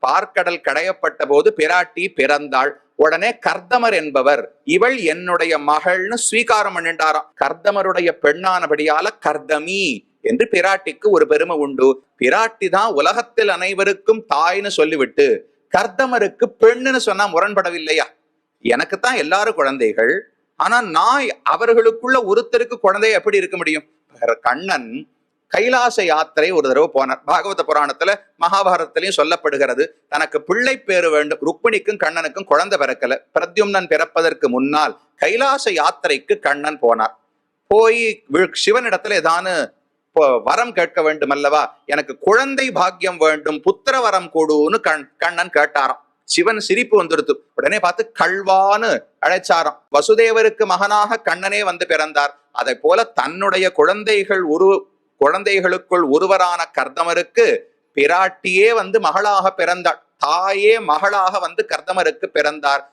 பார்க்கடல் கடையப்பட்ட போது பிராட்டி பிறந்தாள். உடனே கர்தமர் என்பவர் இவள் என்னுடைய மகள்னு ஸ்வீகாரம் பண்ணிட்டாராம். கர்தமருடைய பெண்ணானபடியால கர்தமி என்று பிராட்டிக்கு ஒரு பெருமை உண்டு. பிராட்டி தான் உலகத்தில் அனைவருக்கும் தாய்னு சொல்லிவிட்டு கர்தமருக்கு பெண்ணுன்னு சொன்னா முரண்படவில்லையா? எனக்குத்தான் எல்லாரும் குழந்தைகள், ஆனா நான் அவர்களுக்குள்ள ஒருத்தருக்கு குழந்தை எப்படி இருக்க முடியும்? கண்ணன் கைலாச யாத்திரை ஒரு தடவை போனார். பாகவத புராணத்துல மகாபாரதத்திலையும் சொல்லப்படுகிறது. தனக்கு பிள்ளை பேரு வேண்டும். ருக்மிணிக்கும் கண்ணனுக்கும் குழந்தை பிறக்கல. பிரத்யும்னன் பிறப்பதற்கு முன்னால் கைலாச யாத்திரைக்கு கண்ணன் போனார். போய் சிவனிடத்துல ஏதானு வரம் கேட்க வேண்டும் அல்லவா? எனக்கு குழந்தை பாக்கியம் வேண்டும், புத்திர வரம் கொடுன்னு கண்ணன் கேட்டாராம். சிவன் சிரிப்பு வந்துடுத்து. உடனே பார்த்து கல்வான்னு அழைச்சாராம். வசுதேவருக்கு மகனாக கண்ணனே வந்து பிறந்தார். அதை போல தன்னுடைய குழந்தைகளுக்குள் ஒருவரான கர்தமருக்கு பிராட்டியே வந்து மகளாக பிறந்தாள். தாயே மகளாக வந்து கர்தமருக்கு பிறந்தார்.